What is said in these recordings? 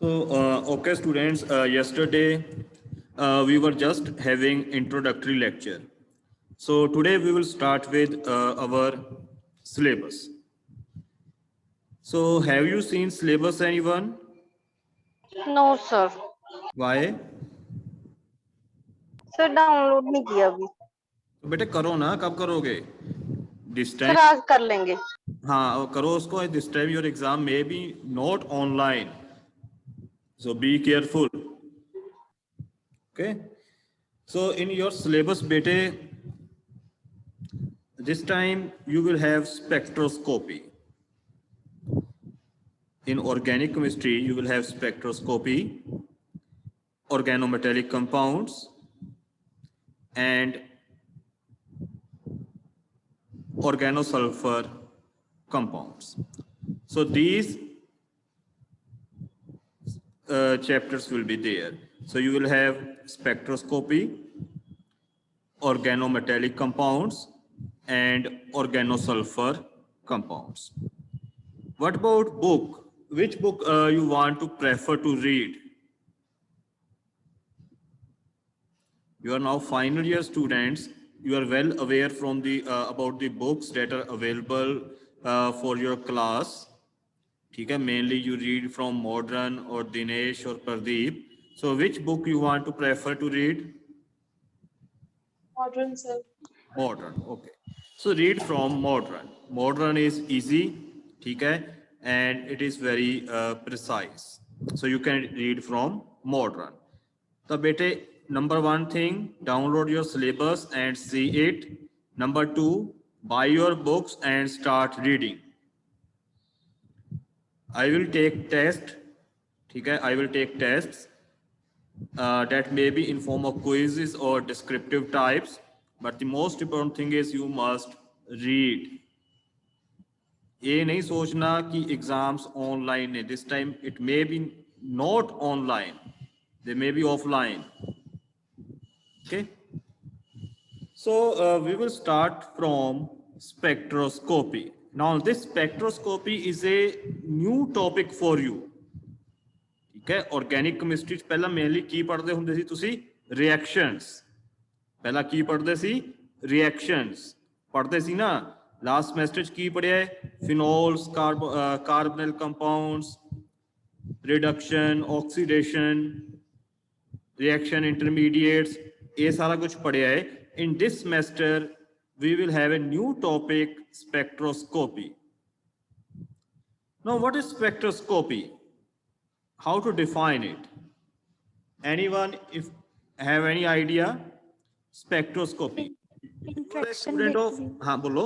Okay, students, yesterday we were just having introductory lecture. So today we will start with our syllabus. So have you seen syllabus, anyone? No sir, Why? Sir download नहीं किया अभी। तो बेटे करो ना, कब करोगे? This sir time, आज कर लेंगे। हाँ, और करो उसको. This time your exam may be not online. So be careful. Okay. So in your syllabus, bete, this time you will have spectroscopy. In organic chemistry, you will have spectroscopy, organometallic compounds, and organosulfur compounds. So these chapters will be there. So you will have spectroscopy, organometallic compounds, and organosulfur compounds. What about book? Which book you want to prefer to read? You are now final year students. You are well aware from the about the books that are available for your class. ठीक है, mainly you read from Modern or Dinesh or Pradeep. So which book you want to prefer to read? Modern sir. Modern, okay. So read from Modern. Modern is easy, ठीक है, and it is very precise. So you can read from Modern. तो बेटे, number one thing, download your syllabus and see it. Number two, buy your books and start reading. I will take test, ठीक है, I will take tests that may be in form of quizzes or descriptive types, but the most important thing is you must read. ये नहीं सोचना कि exams online है. This time it may be not online, they may be offline. Okay. So we will start from spectroscopy. Now this spectroscopy is a new topic for you. ठीक है, organic chemistry पहला mainly की पढ़ते ਹੁੰਦੇ ਸੀ ਤੁਸੀਂ? Reactions. पहला की पढ़ते सी? रिएक्शंस पढ़ते सी ना. लास्ट सेमेस्टर की पढ़िया है? Phenols, carbonyl compounds, reduction, oxidation, reaction intermediates, ये सारा कुछ पढ़िया है. In this semester we will have a new topic, spectroscopy. Now what is spectroscopy? How to define it? Anyone if have any idea? Spectroscopy. Interaction Student of, between, हाँ बोलो.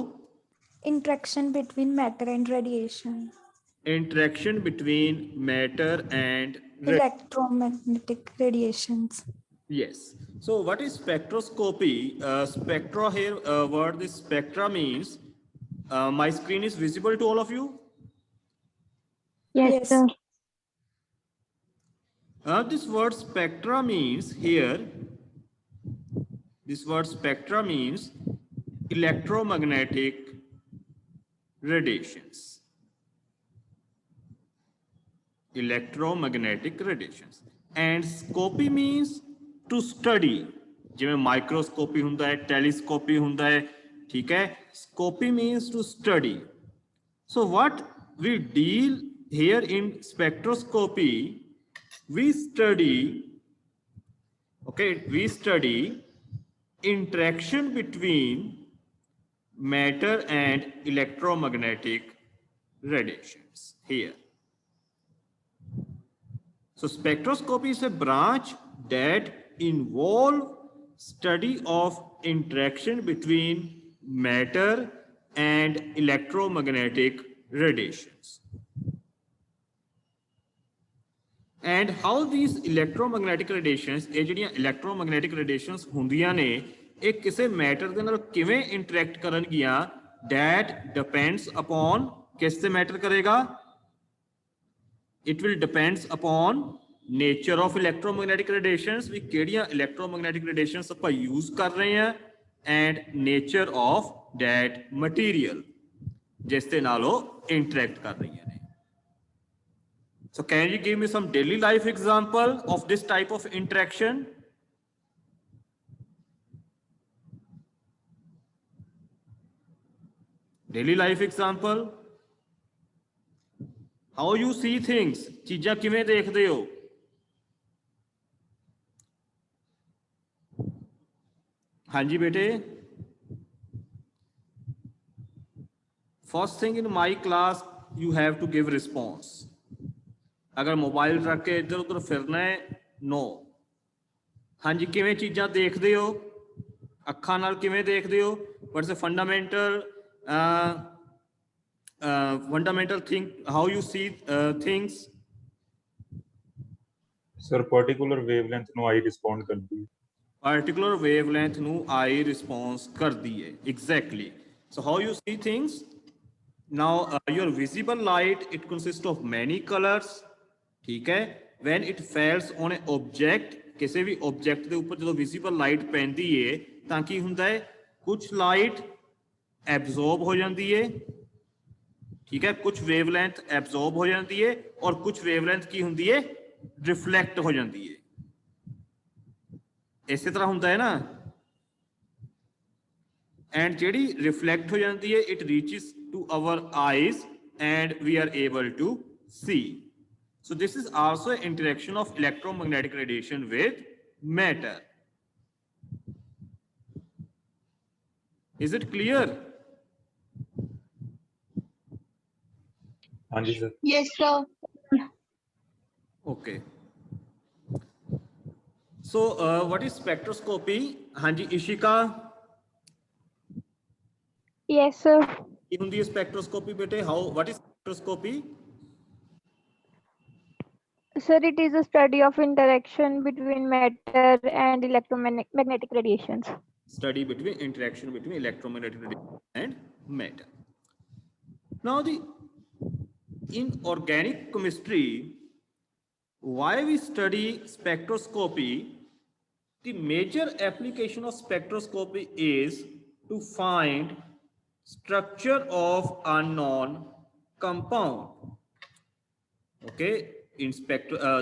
interaction between matter and radiation. Interaction between matter and Electromagnetic radiations. yes. So what is spectroscopy? Spectra here, word this spectra means, my screen is visible to all of you? Yes. Sir. This word spectra means here, this word spectra means electromagnetic radiations. Electromagnetic radiations. And scopy means to study. जिਵੇਂ microscopy ਹੁੰਦਾ ਹੈ, telescopic ਹੁੰਦਾ है, ठीक है. Scopy means to study. So what we deal here in spectroscopy, we study, okay, we study interaction between matter and electromagnetic radiations here. So spectroscopy is a branch that involve study of interaction between matter and electromagnetic radiations. And how these electromagnetic radiations, ਇਹ ਜਿਹੜੀਆਂ electromagnetic radiations ਹੁੰਦੀਆਂ ਨੇ, ਇਹ ਕਿਸੇ matter ਦੇ ਨਾਲ ਕਿਵੇਂ interact ਕਰਨਗੀਆਂ, that depends upon ਕਿਸ ਤੇ ਮੈਟਰ ਕਰੇਗਾ? It will depends upon nature of electromagnetic radiations, ਵੀ ਕਿਹੜੀਆਂ electromagnetic radiations ਆਪਾਂ use ਕਰ ਰਹੇ ਹਾਂ, and nature of that material ਜਿਸ ਦੇ ਨਾਲ ਉਹ interact ਕਰ ਰਹੀਆਂ ਨੇ. So can you give me some daily life example of this type of interaction? Daily life example. How you see things? चीज़ां किवें देखदे हो? हाँ जी बेटे. First thing in my class, you have to give response. अगर mobile रख के इधर उधर फिरना है, no. हाँ जी, किवें चीज़ां देखदे हो? अखां नाल किवें देखदे हो? What's the fundamental thing? How you see things? Sir, particular wavelength ਨੂੰ I respond ਕਰਦੀ ਹੈ. Particular wavelength ਨੂੰ I response ਕਰਦੀ ਹੈ. Exactly. So how you see things? Now your visible light, it consists of many colors. ठीक है? When it falls on an object, ਕਿਸੇ ਵੀ object ਦੇ ਉੱਪਰ ਜਦੋਂ visible light ਪੈਂਦੀ ਹੈ ਤਾਂ ਕੀ ਹੁੰਦਾ ਹੈ? ਕੁਝ light absorb ਹੋ ਜਾਂਦੀ ਹੈ. ठीक है? कुछ wavelength absorb ਹੋ ਜਾਂਦੀ ਹੈ और कुछ wavelength ਕੀ ਹੁੰਦੀ ਹੈ? Reflect ਹੋ ਜਾਂਦੀ ਹੈ. ਇਸੇ ਤਰ੍ਹਾਂ ਹੁੰਦਾ ਹੈ ਨਾ. And ਜਿਹੜੀ reflect ਹੋ ਜਾਂਦੀ ਹੈ, it reaches to our eyes and we are able to see. So this is also an interaction of electromagnetic radiation with matter. Is it clear? ਹਾਂਜੀ sir. Yes, sir. Okay. So what is spectroscopy? Hanji Ishika. Yes, sir. ਕੀ ਹੁੰਦੀ ਹੈ spectroscopy ਬੇਟੇ? What is spectroscopy? Sir, it is a study of interaction between matter and electromagnetic radiations. Study between interaction between electromagnetic radiation and matter. Now in organic chemistry, why we study spectroscopy? The major application of spectroscopy is to find structure of unknown compound. Okay, in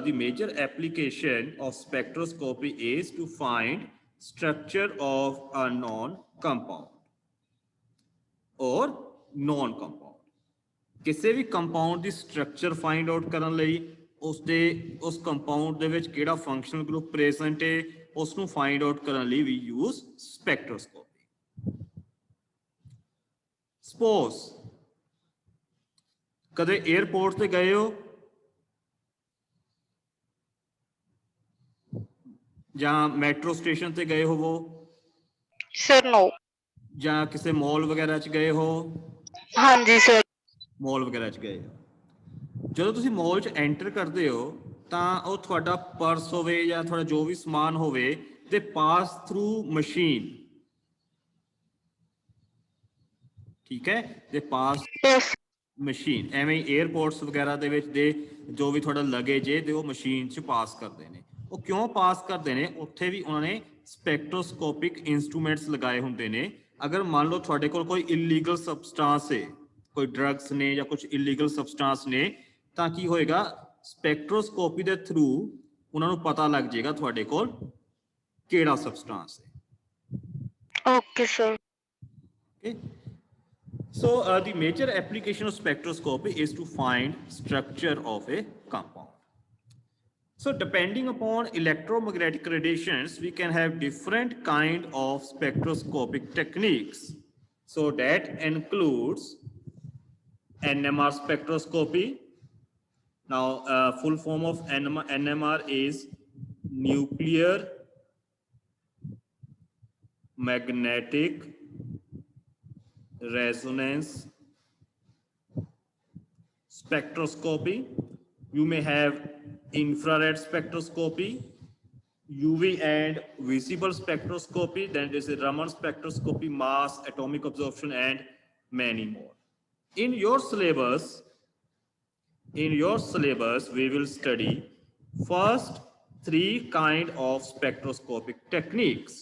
the major application of spectroscopy is to find structure of unknown compound or non compound. ਕਿਸੇ ਵੀ compound ਦੀ structure find out ਕਰਨ ਲਈ ਉਸ compound ਦੇ ਵਿੱਚ ਕਿਹੜਾ functional group present ਹੈ ਉਸ ਨੂੰ ਫਾਈਂਡ ਆਊਟ ਕਰਨ ਲਈ ਵੀ ਯੂਜ਼ ਸਪੈਕਟ੍ਰੋਸਕੋਪੀ. ਸਪੋਜ਼ ਕਦੇ 에ਅਰਪੋਰਟ ਤੇ ਗਏ ਹੋ ਜਾਂ ਮੈਟਰੋ ਸਟੇਸ਼ਨ ਤੇ ਗਏ ਹੋਵੋ? Sir, no. ਜਾਂ ਕਿਸੇ ਮॉल ਵਗੈਰਾ ਚ ਗਏ ਹੋ? ਹਾਂਜੀ sir. ਮॉल ਵਗੈਰਾ ਚ ਗਏ ਹੋ? ਜਦੋਂ ਤੁਸੀਂ ਮॉल ਚ ਐਂਟਰ ਕਰਦੇ ਹੋ ਤਾਂ ਉਹ ਤੁਹਾਡਾ ਪਰਸ ਹੋਵੇ ਜਾਂ ਤੁਹਾਡਾ ਜੋ ਵੀ ਸਮਾਨ ਹੋਵੇ ਤੇ ਪਾਸ ਥਰੂ ਮਸ਼ੀਨ. ਠੀਕ ਹੈ? ਤੇ ਪਾਸ Yes. ਮਸ਼ੀਨ. ਐਵੇਂ ਹੀ 에ਅਰਪੋਰਟਸ ਵਗੈਰਾ ਦੇ ਵਿੱਚ ਦੇ ਜੋ ਵੀ ਤੁਹਾਡਾ ਲਗੇਜ ਹੈ ਤੇ ਉਹ ਮਸ਼ੀਨ ਚ ਪਾਸ ਕਰਦੇ ਨੇ. ਉਹ ਕਿਉਂ ਪਾਸ ਕਰਦੇ ਨੇ? ਉੱਥੇ ਵੀ ਉਹਨਾਂ ਨੇ ਸਪੈਕਟ੍ਰੋਸਕੋਪਿਕ ਇੰਸਟਰੂਮੈਂਟਸ ਲਗਾਏ ਹੁੰਦੇ ਨੇ. ਅਗਰ ਮੰਨ ਲਓ ਤੁਹਾਡੇ ਕੋਲ ਕੋਈ ਇਲੀਗਲ ਸਬਸਟੈਂਸ ਹੈ, ਕੋਈ ਡਰੱਗਸ ਨੇ ਜਾਂ ਕੁਝ ਇਲੀਗਲ ਸਬਸਟੈਂਸ ਨੇ, ਤਾਂ ਕੀ ਹੋਏਗਾ? ਸਪੈਕਟ੍ਰੋਸਕੋਪੀ ਦੇ ਥਰੂ ਉਹਨਾਂ ਨੂੰ ਪਤਾ ਲੱਗ ਜਾਏਗਾ ਤੁਹਾਡੇ ਕੋਲ ਕਿਹੜਾ ਸਬਸਟੈਂਸ ਹੈ. Okay, sir. Okay. So the major application of spectroscopy is to find structure of a compound. So depending upon electromagnetic radiations, we can have different kind of spectroscopic techniques. So that includes NMR spectroscopy. Now full form of NMR is nuclear magnetic resonance spectroscopy. You may have infrared spectroscopy, UV and visible spectroscopy, then there's a Raman spectroscopy, mass, atomic absorption, and many more. In your syllabus, we will study first 3 kind of spectroscopic techniques.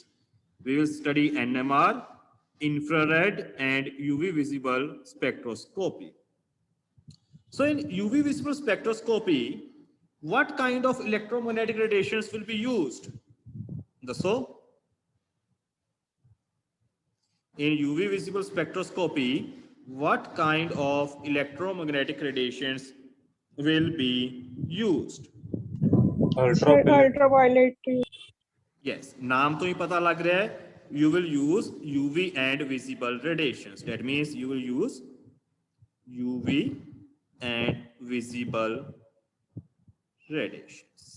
We will study NMR, infrared and UV visible spectroscopy. So in UV visible spectroscopy, what kind of electromagnetic radiations will be used? So in UV visible spectroscopy, what kind of electromagnetic radiations will be used? Ultraviolet. ultraviolet. Yes, naam to hi pata lag raha hai. You will use UV and visible radiations. That means you will use UV and visible radiations.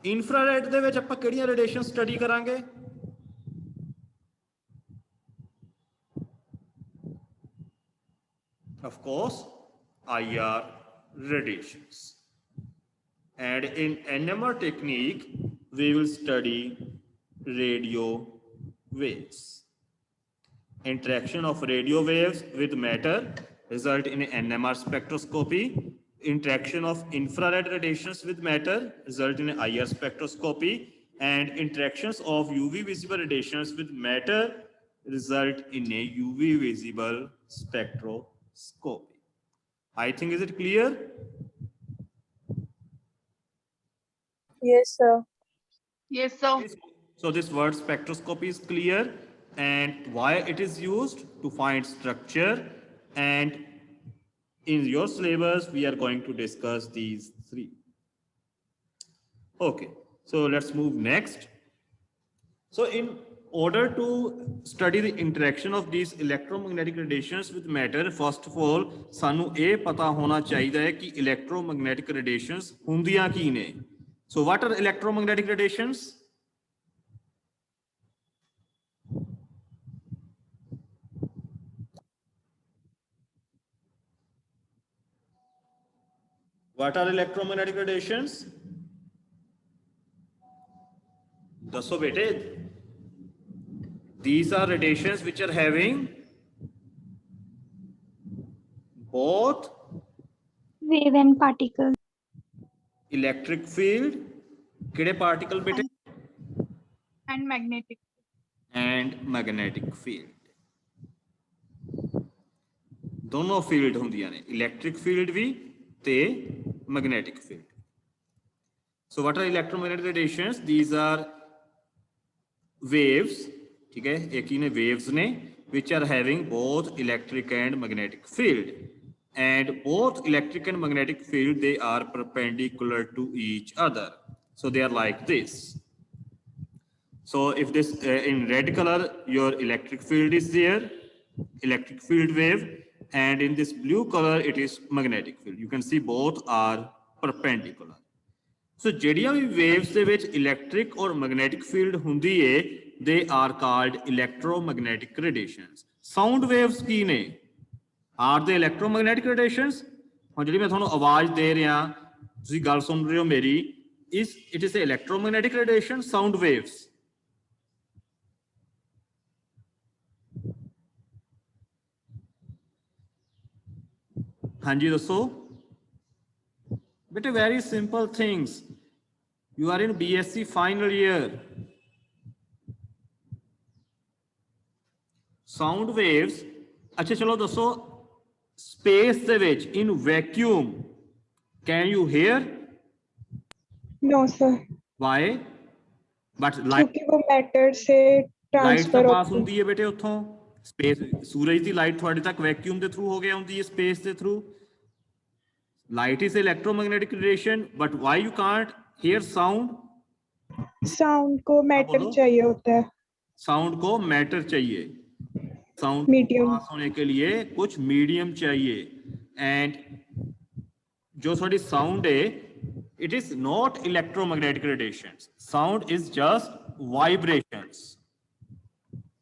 Infrared ਦੇ ਵਿੱਚ ਆਪਾਂ ਕਿਹੜੀਆਂ radiation study ਕਰਾਂਗੇ? Of course, IR radiations. And in NMR technique, we will study radio waves. Interaction of radio waves with matter result in NMR spectroscopy. Interaction of infrared radiations with matter result in IR spectroscopy. And interactions of UV visible radiations with matter result in a UV visible spectroscopy. I think, is it clear? Yes, sir. Yes, sir. So this word spectroscopy is clear, and why it is used to find structure, and in your syllabus we are going to discuss these three. Okay, so let's move next. So in order to study the interaction of these electromagnetic radiations with matter, first of all ਸਾਨੂੰ ਇਹ ਪਤਾ ਹੋਣਾ ਚਾਹੀਦਾ ਹੈ ਕਿ electromagnetic radiations ਹੁੰਦੀਆਂ ਕੀ ਨੇ. So what are electromagnetic radiations? What are electromagnetic radiations? ਦੱਸੋ ਬੇਟੇ. These are radiations which are having both wave and particle electric field, किहड़े particle बेटे, and magnetic. and magnetic field. दोनों field ਹੁੰਦੀਆਂ ਨੇ, electric field भी ਤੇ magnetic field. So what are electromagnetic radiations? These are waves, ठीक है, एक ही ने waves ने which are having both electric and magnetic field, and both electric and magnetic field, they are perpendicular to each other. So they are like this. So if this in red color your electric field is there, electric field wave, and in this blue color it is magnetic field. You can see both are perpendicular. So ਜਿਹੜੀਆਂ ਵੀ waves ਦੇ ਵਿੱਚ electric or magnetic field ਹੁੰਦੀ ਹੈ, they are called electromagnetic radiations. Sound waves ਕੀ ਨੇ? Are they electromagnetic radiations? ਹੁਣ ਜਿਹੜੀ ਮੈਂ ਤੁਹਾਨੂੰ ਆਵਾਜ਼ ਦੇ ਰਿਹਾ, ਤੁਸੀਂ ਗੱਲ ਸੁਣ ਰਹੇ ਹੋ ਮੇਰੀ, it is a electromagnetic radiation, sound waves. ਹਾਂਜੀ ਦੱਸੋ ਬੇਟੇ. very simple things. You are in BSc final year. Sound waves. ਅੱਛਾ ਚਲੋ ਦੱਸੋ, space ਦੇ ਵਿੱਚ in vacuum can you hear? No, sir. Why? But light, क्योंकि वो मैटर से light ट्रांसफर ਤਾਂ ਪਾਸ होती ਹੁੰਦੀ ਹੈ ਬੇਟੇ ਉੱਥੋਂ. ਸਪੇਸ, ਸੂਰਜ ਦੀ ਲਾਈਟ ਤੁਹਾਡੇ ਤੱਕ ਵੈਕਿਊਮ ਦੇ ਥਰੂ ਹੋ ਗਿਆ ਹੁੰਦੀ ਹੈ, ਸਪੇਸ ਦੇ through. Light is electromagnetic radiation, but why you can't hear sound? Sound को मैटर बोलो। चाहिए होता है. Sound को matter चाहिए, sound Medium. पास होने के लिए कुछ मीडियम चाहिए. And जो थोड़ी sound है, it is not electromagnetic radiations. Sound is just vibrations.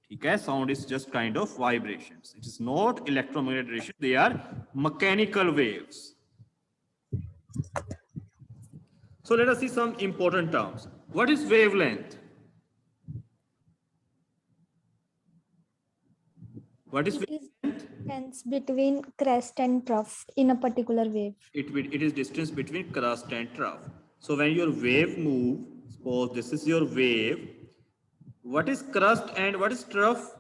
ठीक है, sound is just kind of vibrations. It is not electromagnetic radiation. They are mechanical waves. So let us see some important terms. What is wavelength? What is It is distance between crest and trough in a particular wave. it is distance between crust and trough. So when your wave move, suppose this is your wave, what is crust and what is trough?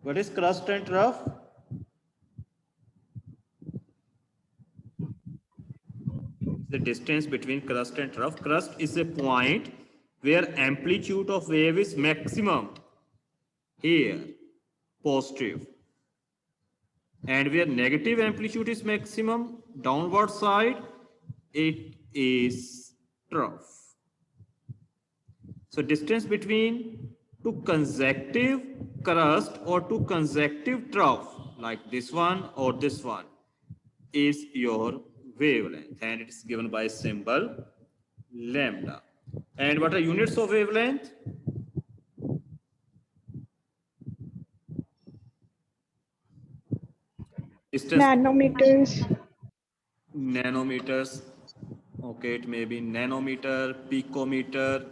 What is crust and trough? The distance between crust and trough. Crust is a point where amplitude of wave is maximum. Here, positive. And where negative amplitude is maximum, downward side, it is trough. So distance between two consecutive crust or two consecutive trough, like this one or this one, is your wavelength, and it is given by symbol lambda. And what are units of wavelength? Distance. Nanometers. Nanometers. Okay, it may be nanometer, picometer,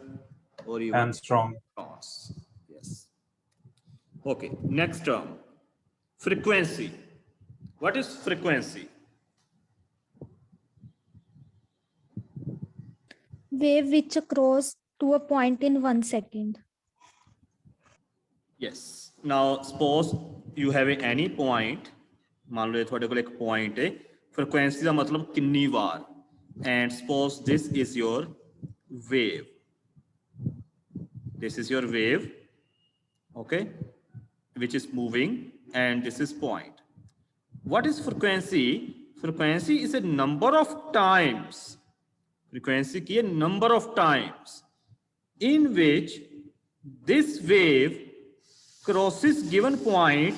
or even Armstrong. ounce. Yes. Okay, next term. Frequency. What is frequency? Wave which cross to a point in 1 second. Yes. Now, suppose you have any point. मान लो ये थोड़े को एक point है. Frequency का मतलब कितनी बार. And suppose this is your wave. This is your wave. Okay. Which is moving, and this is point. What is frequency? Frequency is a number of times. Frequency की a number of times in which this wave crosses given point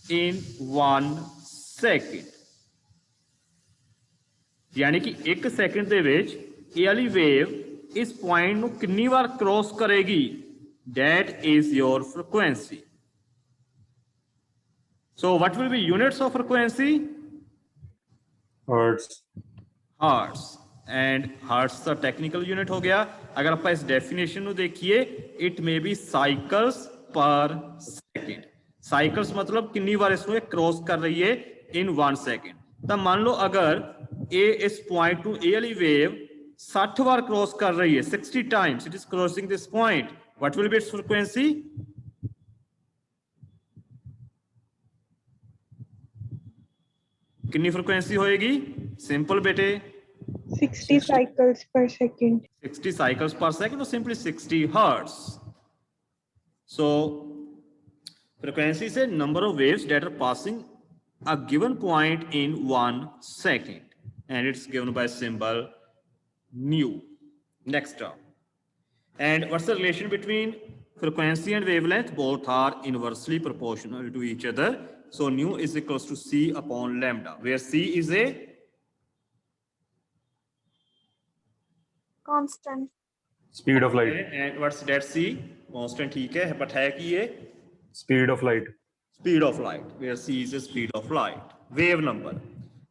in 1 second. यानी कि 1 second ਦੇ ਵਿੱਚ ਇਹ ਵਾਲੀ wave ਇਸ point ਨੂੰ ਕਿੰਨੀ ਵਾਰ ਕ੍ਰੋਸ ਕਰੇਗੀ? That is your frequency. So what will be units of frequency? Hertz. Hertz. And hertz का technical unit हो गया. अगर आप इस definition ਨੂੰ देखिए, it may be cycles per second. Cycles मतलब कितनी बार इसमें क्रॉस कर रही है in 1 second. तो मान लो अगर ये इस point to A वाली wave 60 बार क्रॉस कर रही है, 60 times it is crossing this point. What will be its frequency? कितनी फ्रीक्वेंसी होएगी? सिंपल बेटे 60 cycles per second. 60 cycles per second or simply 60 hertz. So frequency is a number of waves that are passing a given point in 1 second, and it's given by symbol nu. Next term. And what's the relation between frequency and wavelength? Both are inversely proportional to each other. So nu is equals to c upon lambda, where c is a Constant. Speed of light. and what's that c? Constant ठीक है, but है कि ये Speed of light. speed of light, where c is the speed of light. Wave number.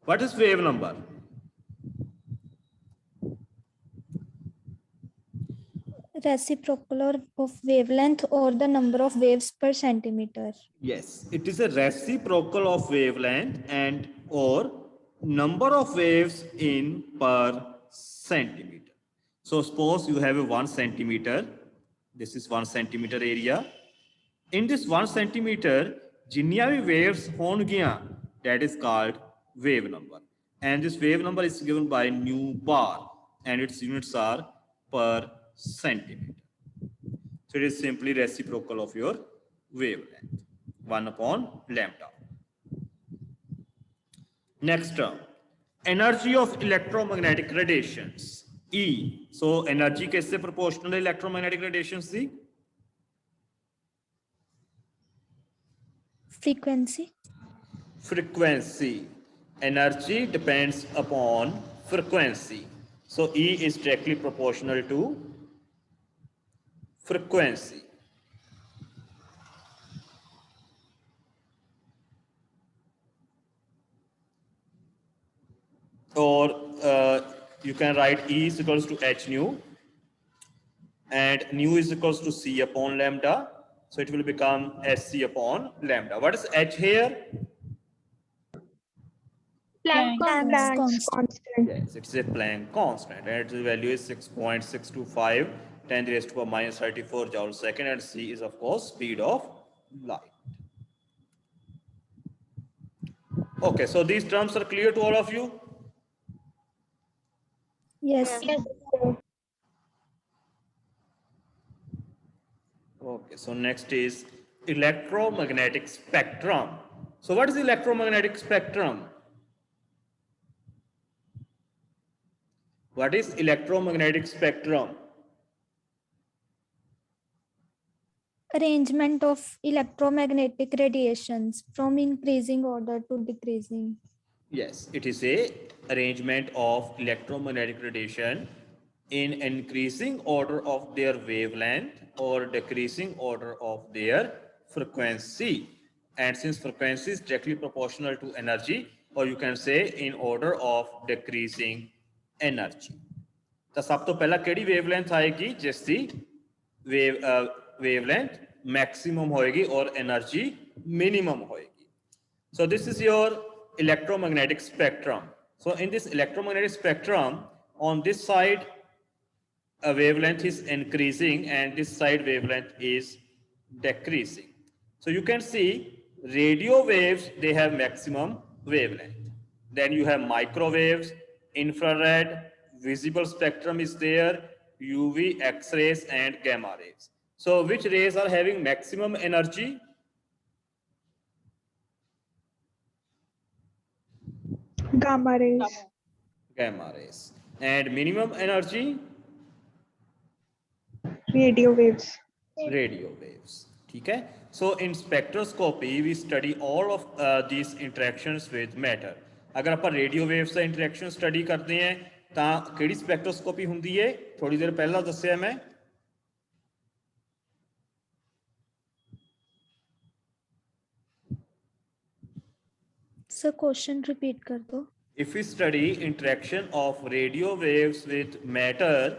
What is wave number? Reciprocal of wavelength or the number of waves per centimeter. Yes, it is a reciprocal of wavelength and or number of waves in per centimeter. So suppose you have a 1 centimeter. This is 1 centimeter area. In this 1 centimeter, जिन्नियां भी waves होंगियां, that is called wave number. And this wave number is given by nu bar, and its units are per centimeter. So it is simply reciprocal of your wavelength, 1 upon lambda. Next term, energy of electromagnetic radiations, E. So energy कैसे proportional है electromagnetic radiations थी? Frequency. Frequency. Energy depends upon frequency. So E is directly proportional to frequency. Or you can write E is equals to h nu, and nu is equals to c upon lambda. So it will become hc upon lambda. What is h here? Planck Planck's constant. constant. Yes, it's a Planck constant, and its value is 6.625 10 to the raised to the minus 34 joule second, and c is of course speed of light. Okay, so these terms are clear to all of you? Yes. Okay, so next is electromagnetic spectrum. So what is electromagnetic spectrum? What is electromagnetic spectrum? Arrangement of electromagnetic radiations from increasing order to decreasing. Yes, it is a arrangement of electromagnetic radiation in increasing order of their wavelength or decreasing order of their frequency. And since frequency is directly proportional to energy, or you can say in order of decreasing energy. ਤਾਂ ਸਭ ਤੋਂ ਪਹਿਲਾਂ ਕਿਹੜੀ wavelength ਆਏਗੀ ਜਿਸ ਦੀ wavelength maximum ਹੋਏਗੀ ਔਰ energy minimum ਹੋਏਗੀ. So this is your electromagnetic spectrum. So in this electromagnetic spectrum, on this side a wavelength is increasing and this side wavelength is decreasing. So you can see radio waves, they have maximum wavelength. Then you have microwaves, infrared, visible spectrum is there, UV, X-rays and gamma rays. So which rays are having maximum energy? Gamma rays. Gamma rays. And minimum energy? Radio waves. Radio waves. ठीक है? So in spectroscopy we study all of these interactions with matter. अगर ਆਪਾਂ radio waves ਦਾ interaction study करते हैं ਤਾਂ ਕਿਹੜੀ spectroscopy ਹੁੰਦੀ ਹੈ? ਥੋੜੀ ਦੇਰ ਪਹਿਲਾਂ ਦੱਸਿਆ ਮੈਂ. Sir, question repeat कर दो. If we study interaction of radio waves with matter,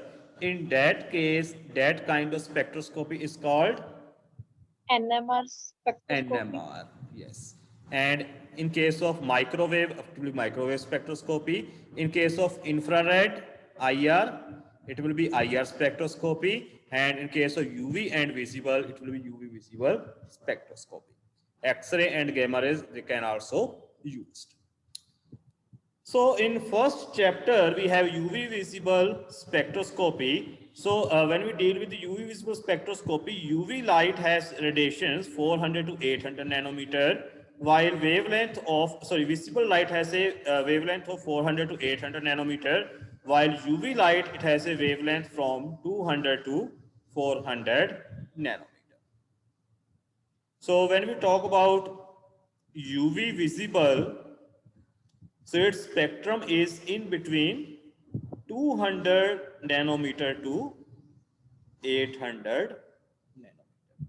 in that case, that kind of spectroscopy is called NMR spectroscopy. NMR, yes. And in case of microwave, it will be microwave spectroscopy. In case of infrared, IR, it will be IR spectroscopy. And in case of UV and visible, it will be UV visible spectroscopy. X-ray and gamma rays, they can also used. So in first chapter, we have UV visible spectroscopy. So when we deal with the UV visible spectroscopy, UV light has radiations 400 to 800 nanometer, while visible light has a wavelength of 400 to 800 nanometer, while UV light, it has a wavelength from 200 to 400 nanometer. So when we talk about UV visible, so its spectrum is in between 200 nanometer to 800 nanometer.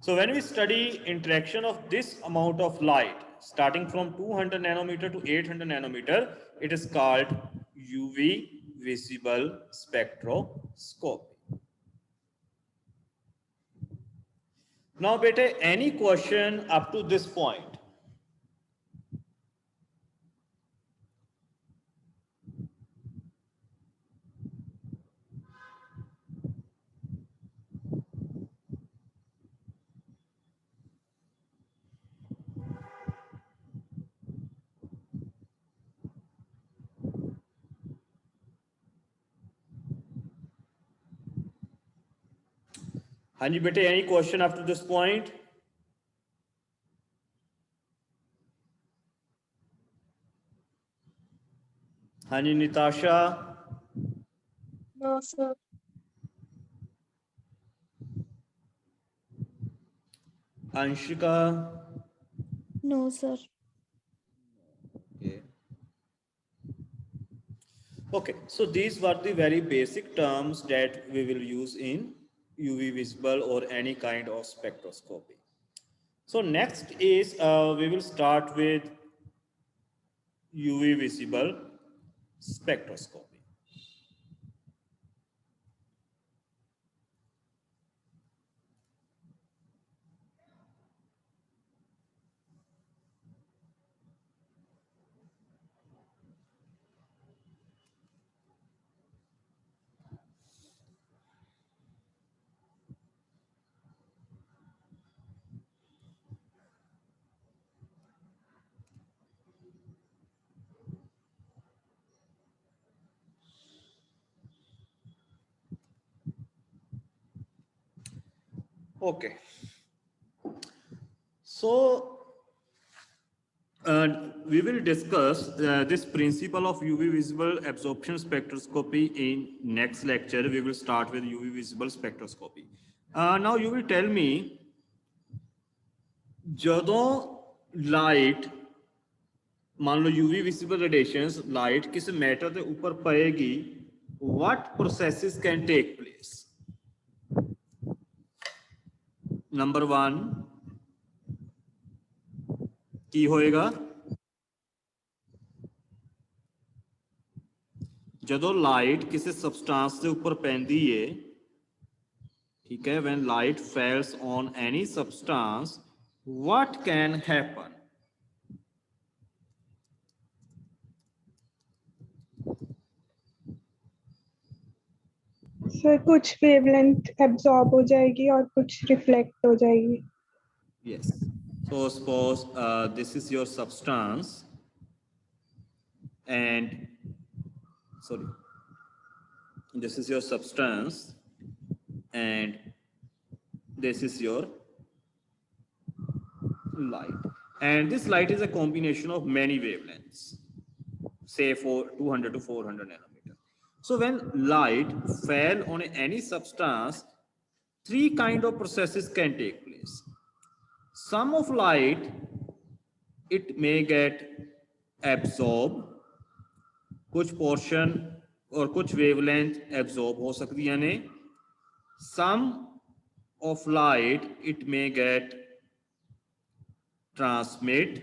So when we study interaction of this amount of light, starting from 200 nanometer to 800 nanometer, it is called UV visible spectroscopy. Now, beta, any question up to this point? Hanji beta, any question up to this point? Hanji Natasha? No, sir. Anshika? No, sir. Okay. Okay, so these were the very basic terms that we will use in UV visible or any kind of spectroscopy. So next is we will start with UV visible spectroscopy. Okay. So we will discuss this principle of UV visible absorption spectroscopy in next lecture. We will start with UV visible spectroscopy. Now you will tell me, ਜਦੋਂ light, मान लो UV visible radiations, light किसी matter के ऊपर पड़ेगी, what processes can take place? Number 1, ਕੀ ਹੋਏਗਾ? ਜਦੋਂ light ਕਿਸੇ substance ਦੇ ਉੱਪਰ ਪੈਂਦੀ ਏ, ਠੀਕ ਹੈ, when light falls on any substance, what can happen? Sir कुछ वेवलेंथ एब्जॉर्ब हो जाएगी और कुछ रिफ्लेक्ट हो जाएगी. Yes. So suppose this is your substance and this is your substance and this is your light, and this light is a combination of many wavelengths, say for 200 to 400 nanometer. So when light fell on any substance, three kind of processes can take place. Some of light, it may get absorbed, कुछ portion और कुछ wavelength absorb हो सकती है. Some of light, it may get transmit,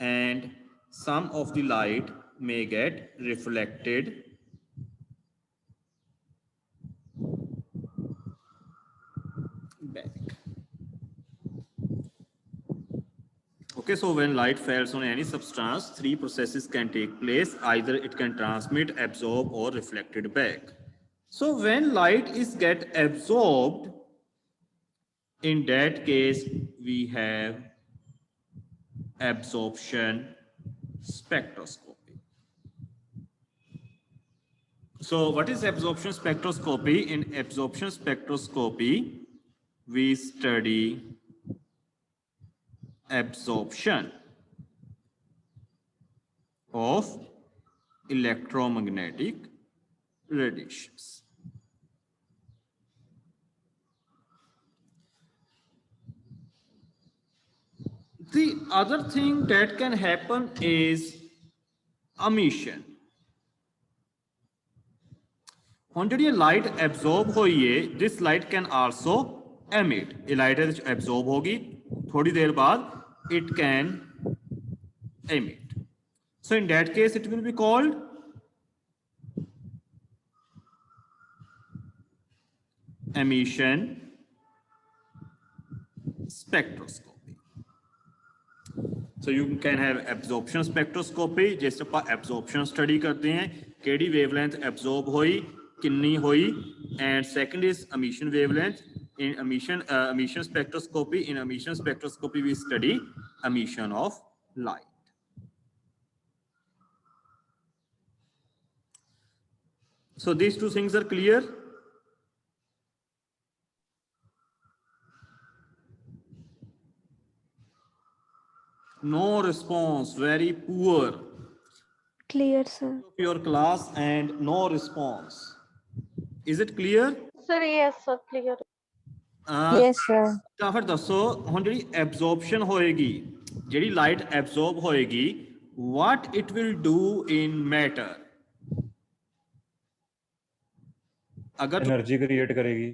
and some of the light may get reflected. Back. Okay, so when light falls on any substance, three processes can take place. Either it can transmit, absorb, or reflected back. So when light is get absorbed, in that case, we have absorption spectroscopy. So what is absorption spectroscopy? In absorption spectroscopy, we study absorption of electromagnetic radiations. The other thing that can happen is emission. ਹੁਣ ਜਿਹੜੀ light absorb ਹੋਈ ਹੈ, this light can also emit. ਇਹ light ਇਹਦੇ ਵਿੱਚ absorb ਹੋਗੀ, ਥੋੜੀ ਦੇਰ ਬਾਅਦ it can emit. So in that case, it will be called emission spectroscopy. So you can have absorption spectroscopy, जिस ਆਪਾਂ absorption study करते हैं, केड़ी wavelength absorb होई, किन्नी होई, and second is emission wavelength. In emission spectroscopy, we study emission of light. So these two things are clear. No response, very poor. Clear, sir. Your class and no response. Is it clear? Sir, yes, sir, clear. Yes, sir. ਤਾਂ ਫਿਰ ਦੱਸੋ ਹੁਣ ਜਿਹੜੀ ਐਬਜ਼ੌਰਪਸ਼ਨ ਹੋਏਗੀ, ਜਿਹੜੀ light absorb ਹੋਏਗੀ, what it will do in matter? अगर energy create करेगी.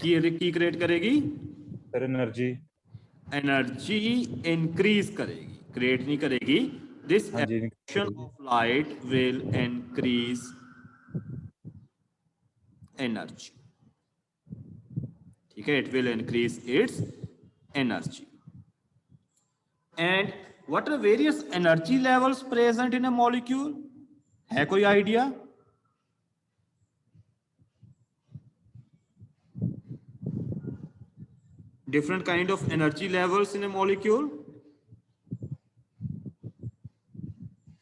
की क्रिएट करेगी? सर एनर्जी इंक्रीज करेगी, क्रिएट नहीं करेगी. This absorption of light will increase energy. ठीक है, it will increase its energy. And what are various energy levels present in a molecule? है कोई idea? Different kind of energy levels in a molecule.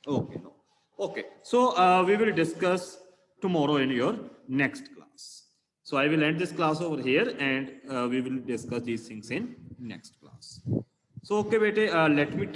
Okay, no. Okay, so we will discuss tomorrow in your next class. So I will end this class over here, and we will discuss these things in next class. So okay bete, let me